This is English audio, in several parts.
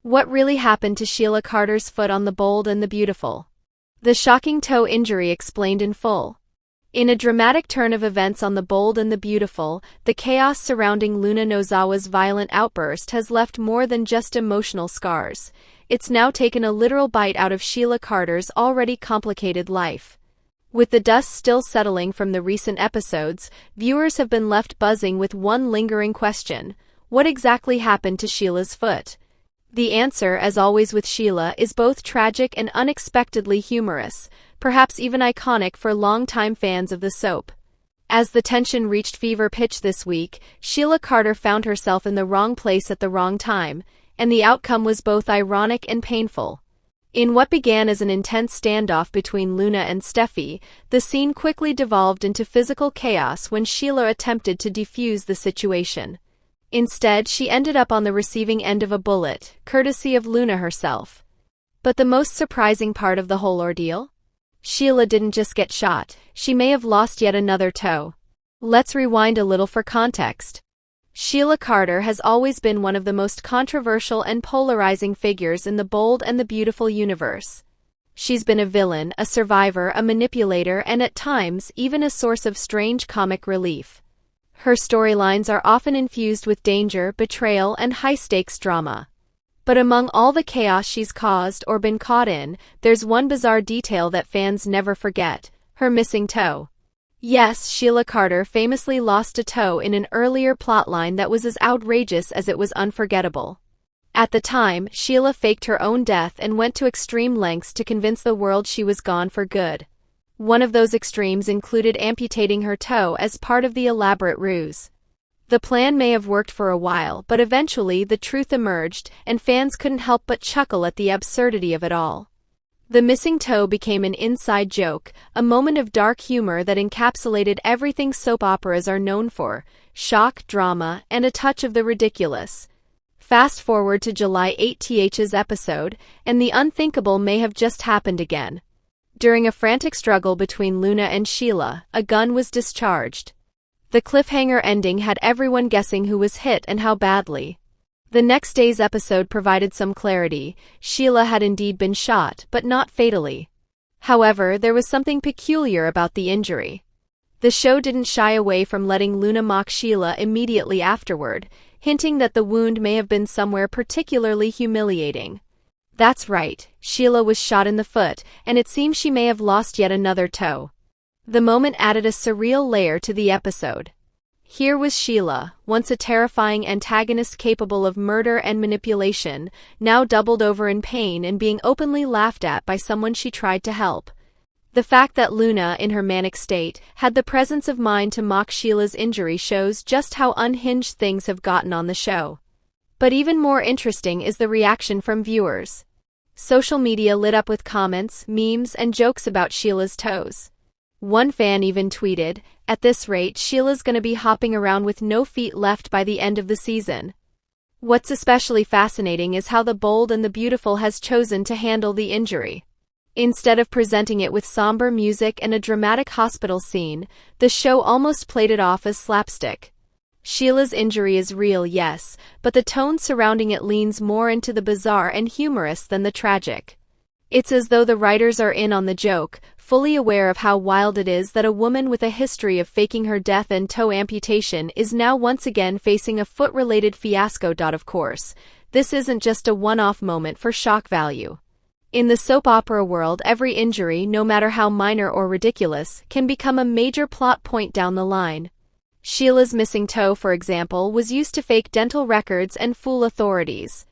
What really happened to Sheila Carter's foot on The Bold and the Beautiful? The shocking toe injury explained in full. In a dramatic turn of events on The Bold and the Beautiful, the chaos surrounding Luna Nozawa's violent outburst has left more than just emotional scars. It's now taken a literal bite out of Sheila Carter's already complicated life. With the dust still settling from the recent episodes, viewers have been left buzzing with one lingering question: what exactly happened to Sheila's foot? The answer, as always with Sheila, is both tragic and unexpectedly humorous, perhaps even iconic for longtime fans of the soap. As the tension reached fever pitch this week, Sheila Carter found herself in the wrong place at the wrong time, and the outcome was both ironic and painful. In what began as an intense standoff between Luna and Steffi, the scene quickly devolved into physical chaos when Sheila attempted to defuse the situation. Instead, she ended up on the receiving end of a bullet, courtesy of Luna herself. But the most surprising part of the whole ordeal? Sheila didn't just get shot, she may have lost yet another toe. Let's rewind a little for context. Sheila Carter has always been one of the most controversial and polarizing figures in The Bold and the Beautiful universe. She's been a villain, a survivor, a manipulator, and at times, even a source of strange comic relief. Her storylines are often infused with danger, betrayal, and high-stakes drama. But among all the chaos she's caused or been caught in, there's one bizarre detail that fans never forget: her missing toe. Yes, Sheila Carter famously lost a toe in an earlier plotline that was as outrageous as it was unforgettable. At the time, Sheila faked her own death and went to extreme lengths to convince the world she was gone for good. One of those extremes included amputating her toe as part of the elaborate ruse. The plan may have worked for a while, but eventually the truth emerged, and fans couldn't help but chuckle at the absurdity of it all. The missing toe became an inside joke, a moment of dark humor that encapsulated everything soap operas are known for: shock, drama, and a touch of the ridiculous. Fast forward to July 8th's episode, and the unthinkable may have just happened again. During a frantic struggle between Luna and Sheila, a gun was discharged. The cliffhanger ending had everyone guessing who was hit and how badly. The next day's episode provided some clarity: Sheila had indeed been shot, but not fatally. However, there was something peculiar about the injury. The show didn't shy away from letting Luna mock Sheila immediately afterward, hinting that the wound may have been somewhere particularly humiliating. That's right, Sheila was shot in the foot, and it seems she may have lost yet another toe. The moment added a surreal layer to the episode. Here was Sheila, once a terrifying antagonist capable of murder and manipulation, now doubled over in pain and being openly laughed at by someone she tried to help. The fact that Luna, in her manic state, had the presence of mind to mock Sheila's injury shows just how unhinged things have gotten on the show. But even more interesting is the reaction from viewers. Social media lit up with comments, memes, and jokes about Sheila's toes. One fan even tweeted, "At this rate, Sheila's gonna be hopping around with no feet left by the end of the season." What's especially fascinating is how The Bold and the Beautiful has chosen to handle the injury. Instead of presenting it with somber music and a dramatic hospital scene, the show almost played it off as slapstick. Sheila's injury is real, yes, but the tone surrounding it leans more into the bizarre and humorous than the tragic. It's as though the writers are in on the joke, fully aware of how wild it is that a woman with a history of faking her death and toe amputation is now once again facing a foot-related fiasco. Of course, this isn't just a one-off moment for shock value. In the soap opera world, every injury, no matter how minor or ridiculous, can become a major plot point down the line. Sheila's missing toe, for example, was used to fake dental records and fool authorities.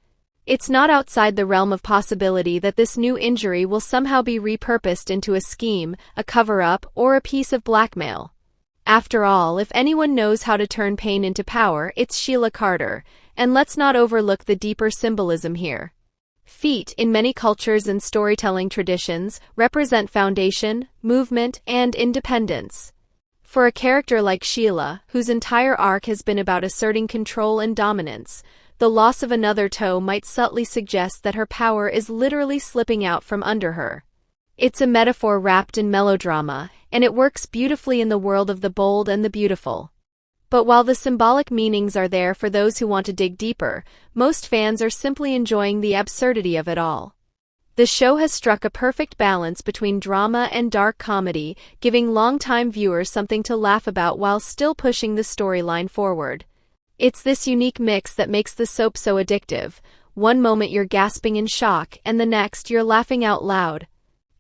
It's not outside the realm of possibility that this new injury will somehow be repurposed into a scheme, a cover-up, or a piece of blackmail. After all, if anyone knows how to turn pain into power, it's Sheila Carter, and let's not overlook the deeper symbolism here. Feet, in many cultures and storytelling traditions, represent foundation, movement, and independence. For a character like Sheila, whose entire arc has been about asserting control and dominance, the loss of another toe might subtly suggest that her power is literally slipping out from under her. It's a metaphor wrapped in melodrama, and it works beautifully in the world of The Bold and the Beautiful. But while the symbolic meanings are there for those who want to dig deeper, most fans are simply enjoying the absurdity of it all. The show has struck a perfect balance between drama and dark comedy, giving longtime viewers something to laugh about while still pushing the storyline forward. It's this unique mix that makes the soap so addictive. One moment you're gasping in shock, and the next you're laughing out loud.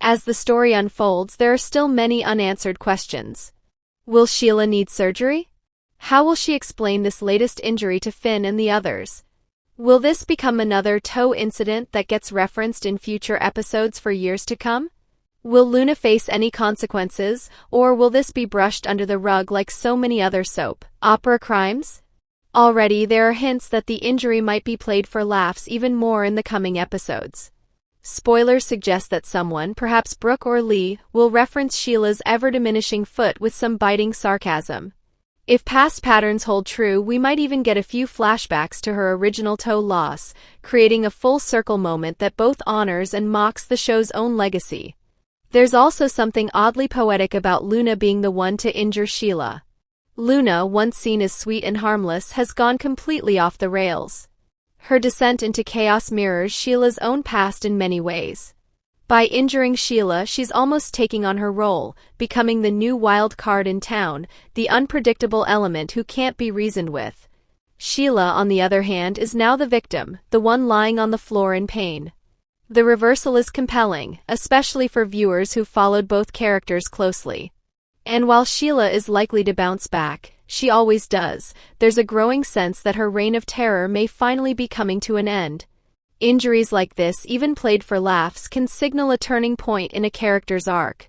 As the story unfolds, there are still many unanswered questions. Will Sheila need surgery? How will she explain this latest injury to Finn and the others? Will this become another toe incident that gets referenced in future episodes for years to come? Will Luna face any consequences, or will this be brushed under the rug like so many other soap opera crimes? Already there are hints that the injury might be played for laughs even more in the coming episodes. Spoilers suggest that someone, perhaps Brooke or Lee, will reference Sheila's ever-diminishing foot with some biting sarcasm. If past patterns hold true, we might even get a few flashbacks to her original toe loss, creating a full-circle moment that both honors and mocks the show's own legacy. There's also something oddly poetic about Luna being the one to injure Sheila. Luna, once seen as sweet and harmless, has gone completely off the rails. Her descent into chaos mirrors Sheila's own past in many ways. By injuring Sheila, she's almost taking on her role, becoming the new wild card in town, the unpredictable element who can't be reasoned with. Sheila, on the other hand, is now the victim, the one lying on the floor in pain. The reversal is compelling, especially for viewers who followed both characters closely. And while Sheila is likely to bounce back, she always does, there's a growing sense that her reign of terror may finally be coming to an end. Injuries like this, even played for laughs, can signal a turning point in a character's arc.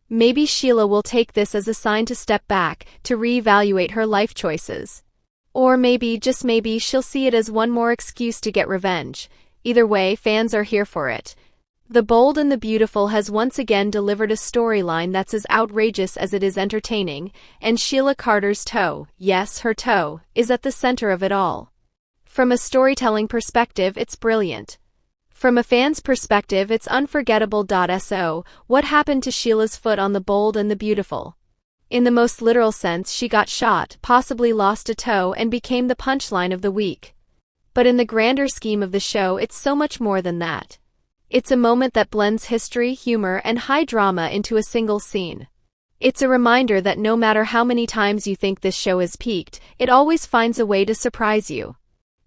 Maybe Sheila will take this as a sign to step back, to reevaluate her life choices. Or maybe, just maybe, she'll see it as one more excuse to get revenge. Either way, fans are here for it. The Bold and the Beautiful has once again delivered a storyline that's as outrageous as it is entertaining, and Sheila Carter's toe, yes, her toe, is at the center of it all. From a storytelling perspective, it's brilliant. From a fan's perspective, it's unforgettable. So, what happened to Sheila's foot on The Bold and the Beautiful? In the most literal sense, she got shot, possibly lost a toe, and became the punchline of the week. But in the grander scheme of the show, it's so much more than that. It's a moment that blends history, humor, and high drama into a single scene. It's a reminder that no matter how many times you think this show has peaked, it always finds a way to surprise you.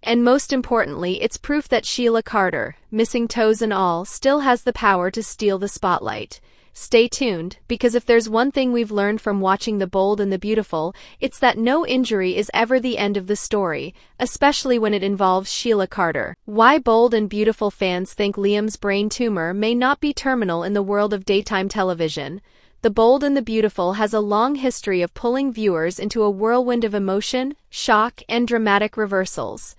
And most importantly, it's proof that Sheila Carter, missing toes and all, still has the power to steal the spotlight. Stay tuned, because if there's one thing we've learned from watching The Bold and the Beautiful, it's that no injury is ever the end of the story, especially when it involves Sheila Carter. Why Bold and Beautiful fans think Liam's brain tumor may not be terminal in the world of daytime television. The Bold and the Beautiful has a long history of pulling viewers into a whirlwind of emotion, shock, and dramatic reversals.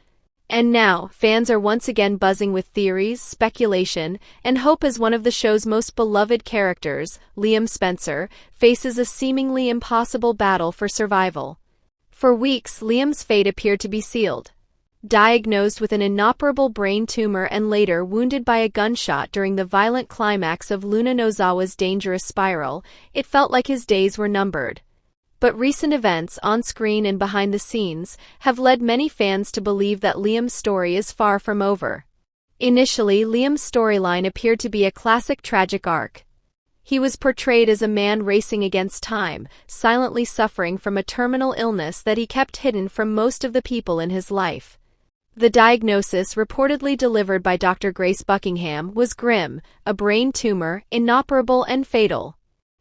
And now, fans are once again buzzing with theories, speculation, and hope as one of the show's most beloved characters, Liam Spencer, faces a seemingly impossible battle for survival. For weeks, Liam's fate appeared to be sealed. Diagnosed with an inoperable brain tumor and later wounded by a gunshot during the violent climax of Luna Nozawa's dangerous spiral, it felt like his days were numbered. But recent events, on screen and behind the scenes, have led many fans to believe that Liam's story is far from over. Initially, Liam's storyline appeared to be a classic tragic arc. He was portrayed as a man racing against time, silently suffering from a terminal illness that he kept hidden from most of the people in his life. The diagnosis, reportedly delivered by Dr. Grace Buckingham, was grim: a brain tumor, inoperable and fatal.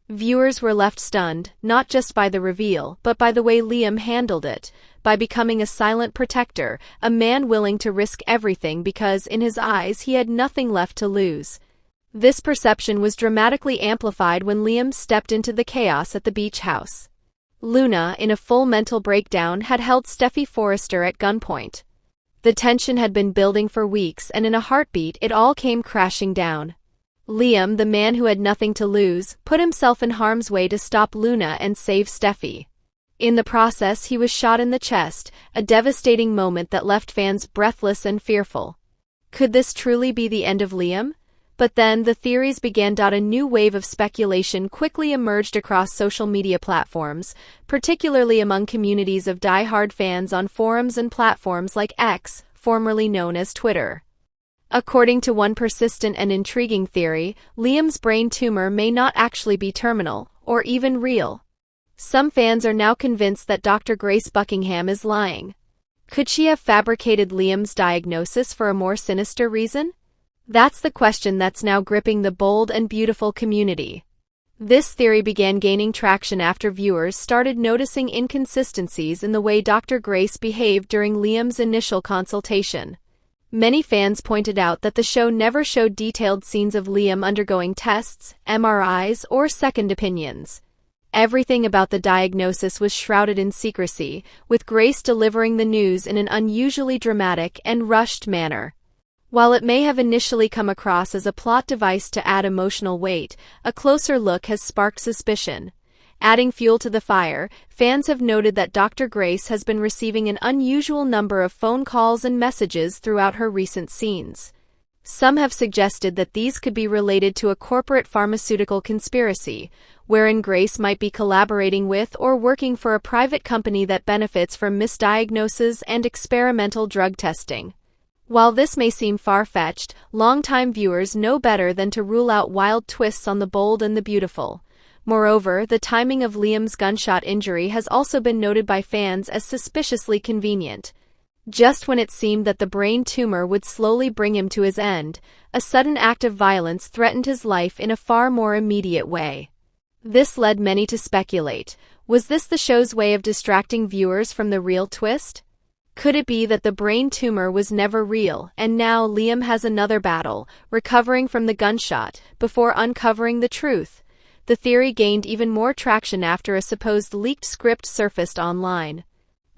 Viewers were left stunned, not just by the reveal, but by the way Liam handled it, by becoming a silent protector, a man willing to risk everything because, in his eyes, he had nothing left to lose. This perception was dramatically amplified when Liam stepped into the chaos at the beach house. Luna, in a full mental breakdown, had held Steffy Forrester at gunpoint. The tension had been building for weeks, and in a heartbeat, it all came crashing down. Liam, the man who had nothing to lose, put himself in harm's way to stop Luna and save Steffy. In the process, he was shot in the chest, a devastating moment that left fans breathless and fearful. Could this truly be the end of Liam? But then the theories began. A new wave of speculation quickly emerged across social media platforms, particularly among communities of die-hard fans on forums and platforms like X, formerly known as Twitter. According to one persistent and intriguing theory, Liam's brain tumor may not actually be terminal, or even real. Some fans are now convinced that Dr. Grace Buckingham is lying. Could she have fabricated Liam's diagnosis for a more sinister reason? That's the question that's now gripping the Bold and Beautiful community. This theory began gaining traction after viewers started noticing inconsistencies in the way Dr. Grace behaved during Liam's initial consultation. Many fans pointed out that the show never showed detailed scenes of Liam undergoing tests, MRIs, or second opinions. Everything about the diagnosis was shrouded in secrecy, with Grace delivering the news in an unusually dramatic and rushed manner. While it may have initially come across as a plot device to add emotional weight, a closer look has sparked suspicion. Adding fuel to the fire, fans have noted that Dr. Grace has been receiving an unusual number of phone calls and messages throughout her recent scenes. Some have suggested that these could be related to a corporate pharmaceutical conspiracy, wherein Grace might be collaborating with or working for a private company that benefits from misdiagnosis and experimental drug testing. While this may seem far-fetched, longtime viewers know better than to rule out wild twists on the Bold and the Beautiful. Moreover, the timing of Liam's gunshot injury has also been noted by fans as suspiciously convenient. Just when it seemed that the brain tumor would slowly bring him to his end, a sudden act of violence threatened his life in a far more immediate way. This led many to speculate, was this the show's way of distracting viewers from the real twist? Could it be that the brain tumor was never real, and now Liam has another battle, recovering from the gunshot, before uncovering the truth? The theory gained even more traction after a supposed leaked script surfaced online.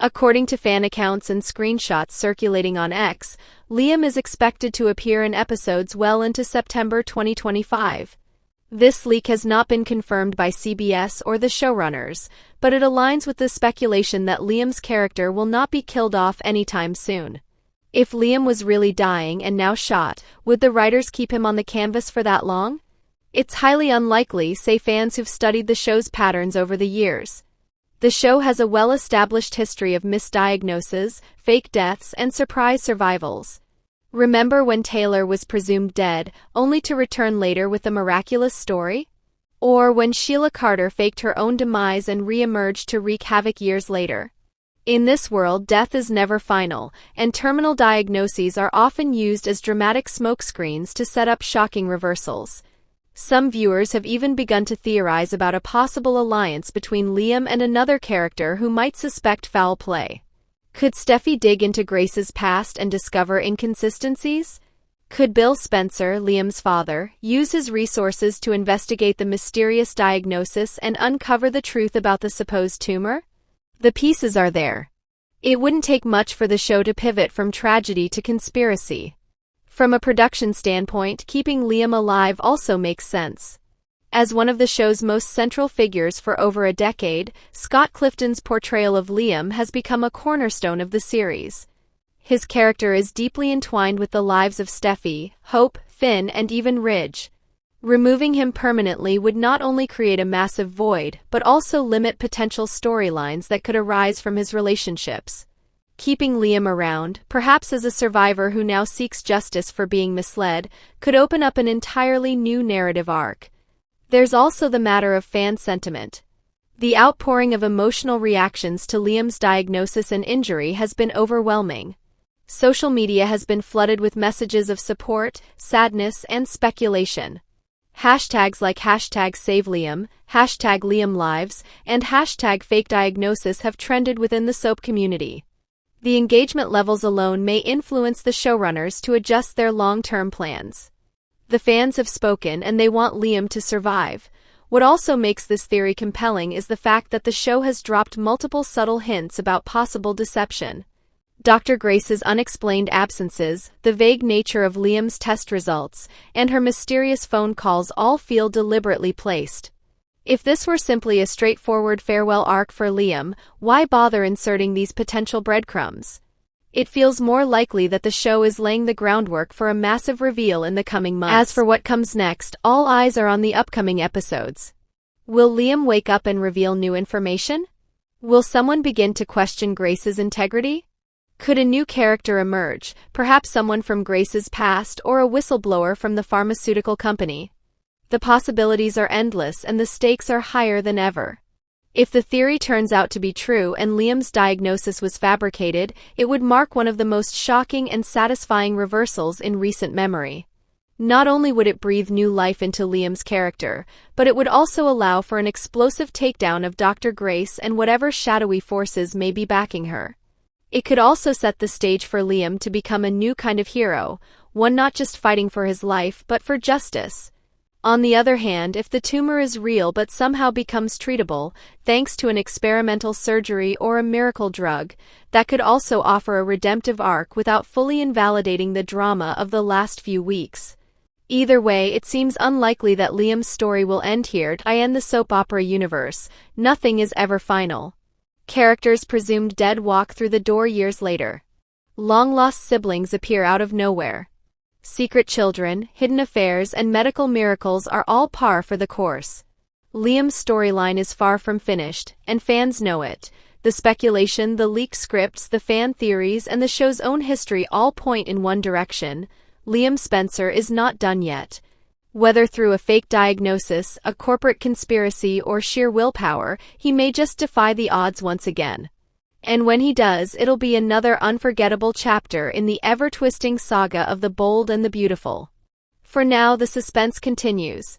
According to fan accounts and screenshots circulating on X, Liam is expected to appear in episodes well into September 2025. This leak has not been confirmed by CBS or the showrunners, but it aligns with the speculation that Liam's character will not be killed off anytime soon. If Liam was really dying and now shot, would the writers keep him on the canvas for that long? It's highly unlikely, say fans who've studied the show's patterns over the years. The show has a well-established history of misdiagnoses, fake deaths, and surprise survivals. Remember when Taylor was presumed dead, only to return later with a miraculous story? Or when Sheila Carter faked her own demise and re-emerged to wreak havoc years later? In this world, death is never final, and terminal diagnoses are often used as dramatic smokescreens to set up shocking reversals. Some viewers have even begun to theorize about a possible alliance between Liam and another character who might suspect foul play. Could Steffy dig into Grace's past and discover inconsistencies? Could Bill Spencer, Liam's father, use his resources to investigate the mysterious diagnosis and uncover the truth about the supposed tumor? The pieces are there. It wouldn't take much for the show to pivot from tragedy to conspiracy. From a production standpoint, keeping Liam alive also makes sense. As one of the show's most central figures for over a decade, Scott Clifton's portrayal of Liam has become a cornerstone of the series. His character is deeply entwined with the lives of Steffy, Hope, Finn, and even Ridge. Removing him permanently would not only create a massive void, but also limit potential storylines that could arise from his relationships. Keeping Liam around, perhaps as a survivor who now seeks justice for being misled, could open up an entirely new narrative arc. There's also the matter of fan sentiment. The outpouring of emotional reactions to Liam's diagnosis and injury has been overwhelming. Social media has been flooded with messages of support, sadness, and speculation. Hashtags like #SaveLiam, #LiamLives, and #FakeDiagnosis have trended within the soap community. The engagement levels alone may influence the showrunners to adjust their long-term plans. The fans have spoken and they want Liam to survive. What also makes this theory compelling is the fact that the show has dropped multiple subtle hints about possible deception. Dr. Grace's unexplained absences, the vague nature of Liam's test results, and her mysterious phone calls all feel deliberately placed. If this were simply a straightforward farewell arc for Liam, why bother inserting these potential breadcrumbs? It feels more likely that the show is laying the groundwork for a massive reveal in the coming months. As for what comes next, all eyes are on the upcoming episodes. Will Liam wake up and reveal new information? Will someone begin to question Grace's integrity? Could a new character emerge, perhaps someone from Grace's past or a whistleblower from the pharmaceutical company? The possibilities are endless and the stakes are higher than ever. If the theory turns out to be true and Liam's diagnosis was fabricated, it would mark one of the most shocking and satisfying reversals in recent memory. Not only would it breathe new life into Liam's character, but it would also allow for an explosive takedown of Dr. Grace and whatever shadowy forces may be backing her. It could also set the stage for Liam to become a new kind of hero, one not just fighting for his life but for justice. On the other hand, if the tumor is real but somehow becomes treatable, thanks to an experimental surgery or a miracle drug, that could also offer a redemptive arc without fully invalidating the drama of the last few weeks. Either way, it seems unlikely that Liam's story will end here. In the soap opera universe, nothing is ever final. Characters presumed dead walk through the door years later. Long-lost siblings appear out of nowhere. Secret children, hidden affairs, and medical miracles are all par for the course. Liam's storyline is far from finished, and fans know it. The speculation, the leaked scripts, the fan theories, and the show's own history all point in one direction. Liam Spencer is not done yet. Whether through a fake diagnosis, a corporate conspiracy, or sheer willpower, he may just defy the odds once again. And when he does, it'll be another unforgettable chapter in the ever-twisting saga of the bold and the beautiful. For now, the suspense continues.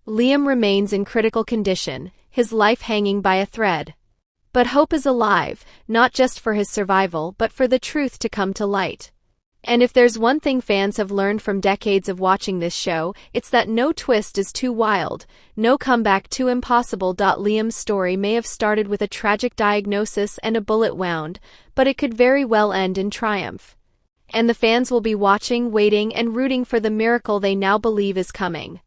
Liam remains in critical condition, his life hanging by a thread. But hope is alive, not just for his survival but for the truth to come to light. And if there's one thing fans have learned from decades of watching this show, it's that no twist is too wild, no comeback too impossible. Liam's story may have started with a tragic diagnosis and a bullet wound, but it could very well end in triumph. And the fans will be watching, waiting, and rooting for the miracle they now believe is coming.